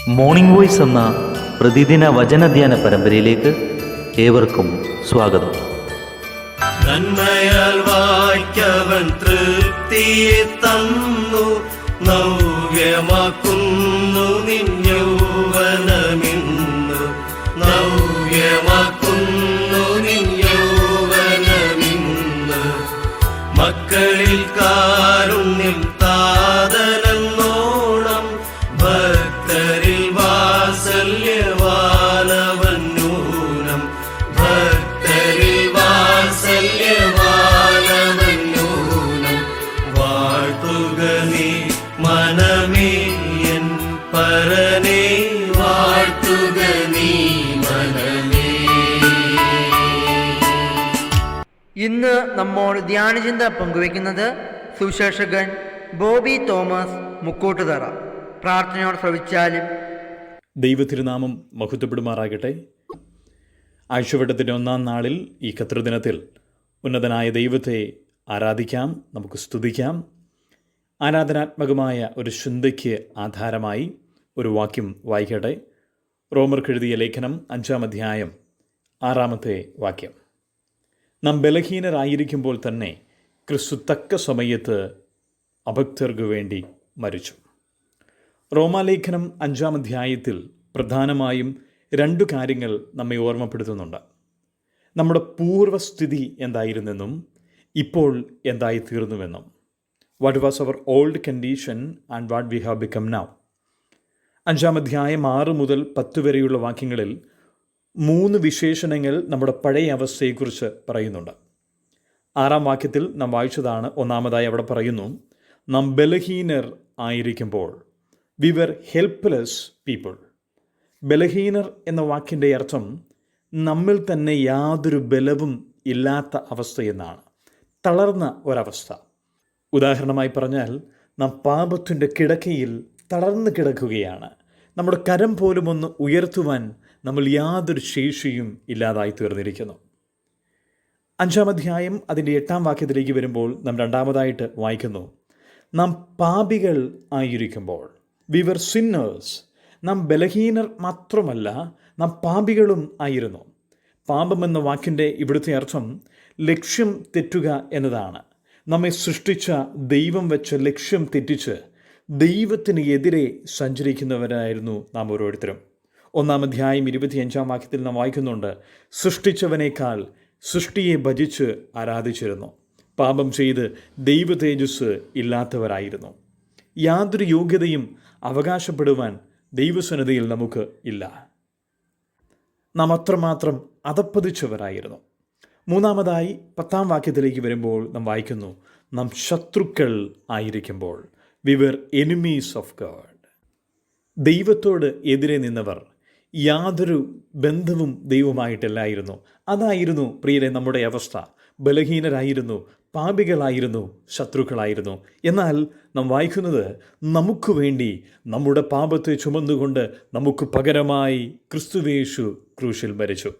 Morning voice എന്ന പ്രതിദിന വചനധ്യാന പരമ്പരയിലേക്ക് ഏവർക്കും സ്വാഗതം. നന്മയാൽ വാഴ്ക്കവൻ തൃപ്തിയെ തന്നു, നവ്യമാക്കുന്നു നിൻ യൗവനമിന്ന്, നവ്യമാക്കുന്നു നിൻ യൗവനമിന്ന്. മക്കളിൽ കാരുണ്യം താതനെന്നോണം, ഭക്തരിൽ വാത്സല്യവാനവൻ നൂനം, ഭക്തരിൽ വാത്സല്യവാനവൻ നൂനം. വാഴ്ത്തുക നീ മനമേ എൻ പരനേ, വാഴ്ത്തുക നീ മനമേ. ഇന്ന് നമ്മോട് ധ്യാനചിന്ത പങ്കുവയ്ക്കുന്നത് സുവിശേഷകൻ ബോബി തോമസ് മുക്കോട്ടുതറ. പ്രാർത്ഥനയോട് ശ്രവിച്ചാലും. ദൈവത്തിരുനാമം മഹത്വപ്പെടുമാറാകട്ടെ. ആഴ്ചവട്ടത്തിൻ്റെ 1-ാം നാളിൽ ഈ കർത്തൃദിനത്തിൽ ഉന്നതനായ ദൈവത്തെ ആരാധിക്കാം, നമുക്ക് സ്തുതിക്കാം. ആരാധനാത്മകമായ ഒരു ചിന്തയ്ക്ക് ആധാരമായി ഒരു വാക്യം വായിക്കട്ടെ. റോമർക്കെഴുതിയ ലേഖനം 5-ാം അധ്യായം 6-ാമത്തെ വാക്യം. നാം ബലഹീനരായിരിക്കുമ്പോൾ തന്നെ ക്രിസ്തു തക്ക സമയത്ത് അഭക്തർക്ക് വേണ്ടി മരിച്ചു. റോമാലേഖനം 5-ാം അധ്യായത്തിൽ പ്രധാനമായും 2 കാര്യങ്ങൾ നമ്മെ ഓർമ്മപ്പെടുത്തുന്നുണ്ട്. നമ്മുടെ പൂർവ്വസ്ഥിതി എന്തായിരുന്നെന്നും ഇപ്പോൾ എന്തായി തീർന്നുവെന്നും. What was our old condition and what we have become now. 5-ാം അധ്യായം 6 മുതൽ 10 വരെയുള്ള വാക്യങ്ങളിൽ 3 വിശേഷണങ്ങൾ നമ്മുടെ പഴയ അവസ്ഥയെക്കുറിച്ച് പറയുന്നുണ്ട്. 6-ാം വാക്യത്തിൽ നാം വായിച്ചതാണ്. ഒന്നാമതായി അവിടെ പറയുന്നു, നാം ബലഹീനർ ആയിരിക്കുമ്പോൾ, വി വർ ഹെൽപ്ലെസ് പീപ്പിൾ. ബലഹീനർ എന്ന വാക്കിൻ്റെ അർത്ഥം നമ്മിൽ തന്നെ യാതൊരു ബലവും ഇല്ലാത്ത അവസ്ഥയെന്നാണ്, തളർന്ന ഒരവസ്ഥ. ഉദാഹരണമായി പറഞ്ഞാൽ, നാം പാപത്തിൻ്റെ കിടക്കയിൽ തളർന്നു കിടക്കുകയാണ്. നമ്മുടെ കരം പോലും ഒന്ന് ഉയർത്തുവാൻ നമ്മൾ യാതൊരു ശേഷിയും ഇല്ലാതായി തീർന്നിരിക്കുന്നു. 5-ാം അധ്യായം അതിൻ്റെ 8-ാം വാക്യത്തിലേക്ക് വരുമ്പോൾ നാം രണ്ടാമതായിട്ട് വായിക്കുന്നു, നാം പാപികൾ ആയിരിക്കുമ്പോൾ, വി വർ സിന്നേഴ്സ്. നാം ബലഹീനർ മാത്രമല്ല, നാം പാപികളും ആയിരുന്നു. പാപം എന്ന വാക്കിൻ്റെ ഇവിടുത്തെ അർത്ഥം ലക്ഷ്യം തെറ്റുക എന്നതാണ്. നമ്മെ സൃഷ്ടിച്ച ദൈവം വെച്ച ലക്ഷ്യം തെറ്റിച്ച് ദൈവത്തിന് എതിരെ സഞ്ചരിക്കുന്നവരായിരുന്നു നാം ഓരോരുത്തരും. 1-ാം അധ്യായം 25-ാം വാക്യത്തിൽ നാം വായിക്കുന്നുണ്ട്, സൃഷ്ടിച്ചവനേക്കാൾ സൃഷ്ടിയെ ഭജിച്ച് ആരാധിച്ചിരുന്നു. പാപം ചെയ്ത് ദൈവ തേജസ് ഇല്ലാത്തവരായിരുന്നു. യാതൊരു യോഗ്യതയും അവകാശപ്പെടുവാൻ ദൈവസന്നിധിയിൽ നമുക്ക് ഇല്ല. നാം അത്രമാത്രം അധപ്പതിച്ചവരായിരുന്നു. 3-ാമതായി 10-ാം വാക്യത്തിലേക്ക് വരുമ്പോൾ നാം വായിക്കുന്നു, നാം ശത്രുക്കൾ ആയിരിക്കുമ്പോൾ, we were enemies of God. ദൈവത്തോട് എതിരെ നിന്നവർ, യാതൊരു ബന്ധവും ദൈവമായിട്ടില്ലായിരുന്നു. അതായിരുന്നു പ്രിയരെ നമ്മുടെ അവസ്ഥ. ബലഹീനരായിരുന്നു, പാപികളായിരുന്നു, ശത്രുക്കളായിരുന്നു. എന്നാൽ നാം വായിക്കുന്നത്, നമുക്ക് വേണ്ടി നമ്മുടെ പാപത്തെ ചുമന്നുകൊണ്ട് നമുക്ക് പകരമായി ക്രിസ്തുവേശു ക്രൂശിൽ മരിച്ചു.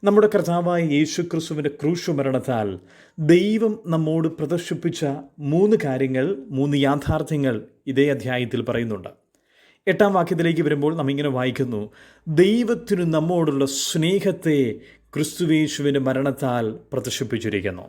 നമ്മുടെ കർത്താവായ യേശു ക്രിസ്തുവിൻ്റെ ക്രൂശ് മരണത്താൽ ദൈവം നമ്മോട് പ്രദർശിപ്പിച്ച 3 കാര്യങ്ങൾ, 3 യാഥാർത്ഥ്യങ്ങൾ ഇതേ അധ്യായത്തിൽ പറയുന്നുണ്ട്. 8-ാം വാക്യത്തിലേക്ക് വരുമ്പോൾ നാം ഇങ്ങനെ വായിക്കുന്നു, ദൈവത്തിനു നമ്മോടുള്ള സ്നേഹത്തെ ക്രിസ്തുവേശുവിൻ്റെ മരണത്താൽ പ്രദർശിപ്പിച്ചിരിക്കുന്നു.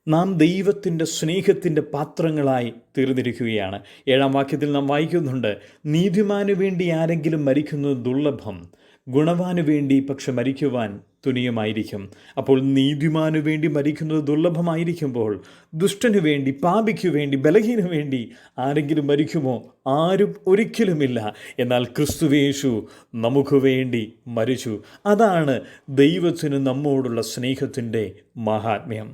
നാം ദൈവത്തിൻ്റെ സ്നേഹത്തിൻ്റെ പാത്രങ്ങളായി തീർന്നിരിക്കുകയാണ്. 7-ാം വാക്യത്തിൽ നാം വായിക്കുന്നുണ്ട്, നീതിമാനു വേണ്ടി ആരെങ്കിലും മരിക്കുന്നത് ദുർലഭം, ഗുണവാനു വേണ്ടി പക്ഷെ മരിക്കുവാൻ തുനിയുമായിരിക്കും. അപ്പോൾ നീതിമാനു വേണ്ടി മരിക്കുന്നത് ദുർലഭമായിരിക്കുമ്പോൾ, ദുഷ്ടനു വേണ്ടി, പാപിക്കു വേണ്ടി, ബലഹീനു വേണ്ടി ആരെങ്കിലും മരിക്കുമോ? ആരും ഒരിക്കലുമില്ല. എന്നാൽ ക്രിസ്തുവേശു നമുക്ക് വേണ്ടി മരിച്ചു. അതാണ് ദൈവത്തിന് നമ്മോടുള്ള സ്നേഹത്തിൻ്റെ മഹാത്മ്യം.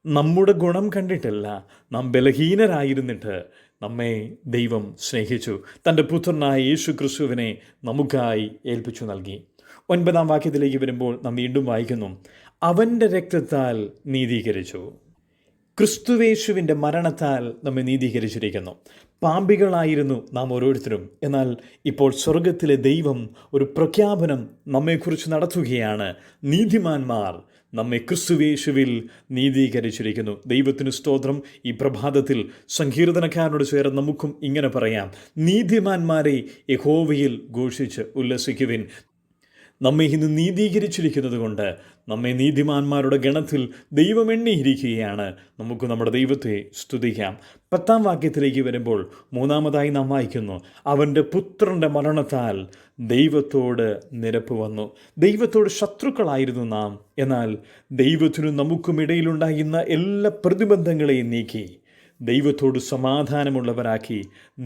നമ്മുടെ ഗുണം കണ്ടിട്ടല്ല, നാം ബലഹീനരായിരുന്നിട്ട് നമ്മെ ദൈവം സ്നേഹിച്ചു. തൻ്റെ പുത്രനായ യേശു ക്രിസ്തുവിനെ നമുക്കായി ഏൽപ്പിച്ചു നൽകി. 9-ാം വാക്യത്തിലേക്ക് വരുമ്പോൾ നാം വീണ്ടും വായിക്കുന്നു, അവൻ്റെ രക്തത്താൽ നീതീകരിച്ചു. ക്രിസ്തുവേശുവിൻ്റെ മരണത്താൽ നമ്മെ നീതീകരിച്ചിരിക്കുന്നു. പാപികളായിരുന്നു നാം ഓരോരുത്തരും. എന്നാൽ ഇപ്പോൾ സ്വർഗത്തിലെ ദൈവം ഒരു പ്രഖ്യാപനം നമ്മെക്കുറിച്ച് നടത്തുകയാണ്. നീതിമാന്മാർ, നമ്മെ ക്രിസ്തുവേശുവിൽ നീതീകരിച്ചിരിക്കുന്നു. ദൈവത്തിന് സ്തോത്രം. ഈ പ്രഭാതത്തിൽ സങ്കീർത്തനക്കാരനോട് ചേർന്ന് നമുക്കും ഇങ്ങനെ പറയാം: നീതിമാന്മാരെ യഹോവയിൽ ഘോഷിച്ച് ഉല്ലസിക്കുവിൻ. നമ്മെ ഇന്ന് നീതീകരിച്ചിരിക്കുന്നത് കൊണ്ട്, നമ്മെ നീതിമാന്മാരുടെ ഗണത്തിൽ ദൈവം എണ്ണിയിരിക്കുകയാണ്. നമുക്ക് നമ്മുടെ ദൈവത്തെ സ്തുതിക്കാം. 10-ാം വാക്യത്തിലേക്ക് വരുമ്പോൾ മൂന്നാമതായി നാം വായിക്കുന്നു: അവൻ്റെ പുത്രൻ്റെ മരണത്താൽ ദൈവത്തോട് നിരപ്പ് വന്നു. ദൈവത്തോട് ശത്രുക്കളായിരുന്നു നാം, എന്നാൽ ദൈവത്തിനും നമുക്കും ഇടയിലുണ്ടായിരുന്ന എല്ലാ പ്രതിബന്ധങ്ങളെയും നീക്കി ദൈവത്തോട് സമാധാനമുള്ളവരാക്കി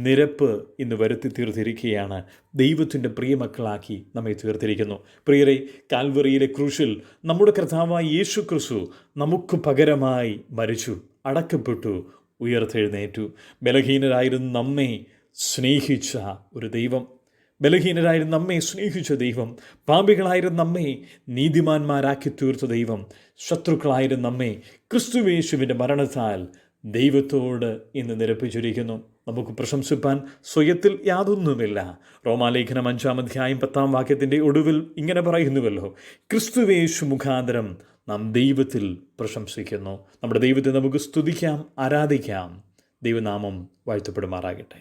നിരപ്പ് ഇന്ന് വരുത്തി തീർത്തിരിക്കുകയാണ്. ദൈവത്തിൻ്റെ പ്രിയമക്കളാക്കി നമ്മെ തീർത്തിരിക്കുന്നു. പ്രിയരെ, കാൽവറിയിലെ ക്രൂശിൽ നമ്മുടെ കർത്താവായ യേശു ക്രിസ്തു നമുക്ക് പകരമായി മരിച്ചു, അടക്കപ്പെട്ടു, ഉയർത്തെഴുന്നേറ്റു. ബലഹീനരായിരുന്ന നമ്മെ സ്നേഹിച്ച ഒരു ദൈവം, ബലഹീനരായിരുന്ന നമ്മെ സ്നേഹിച്ച ദൈവം, പാപികളായിരുന്ന നമ്മെ നീതിമാന്മാരാക്കി തീർത്ത ദൈവം, ശത്രുക്കളായിരുന്ന നമ്മെ ക്രിസ്തുവേശുവിൻ്റെ മരണത്താൽ ദൈവത്തോട് ഇന്ന് നിരപ്പിച്ചിരിക്കുന്നു. നമുക്ക് പ്രശംസിപ്പാൻ സ്വയത്തിൽ യാതൊന്നുമില്ല. റോമാലേഖനം 5-ാം അധ്യായം 10-ാം വാക്യത്തിൻ്റെ ഒടുവിൽ ഇങ്ങനെ പറയുന്നുവല്ലോ: ക്രിസ്തുവേശു മുഖാന്തരം നാം ദൈവത്തിൽ പ്രശംസിക്കുന്നു. നമ്മുടെ ദൈവത്തെ നമുക്ക് സ്തുതിക്കാം, ആരാധിക്കാം. ദൈവനാമം വാഴ്ത്തപ്പെടുമാറാകട്ടെ.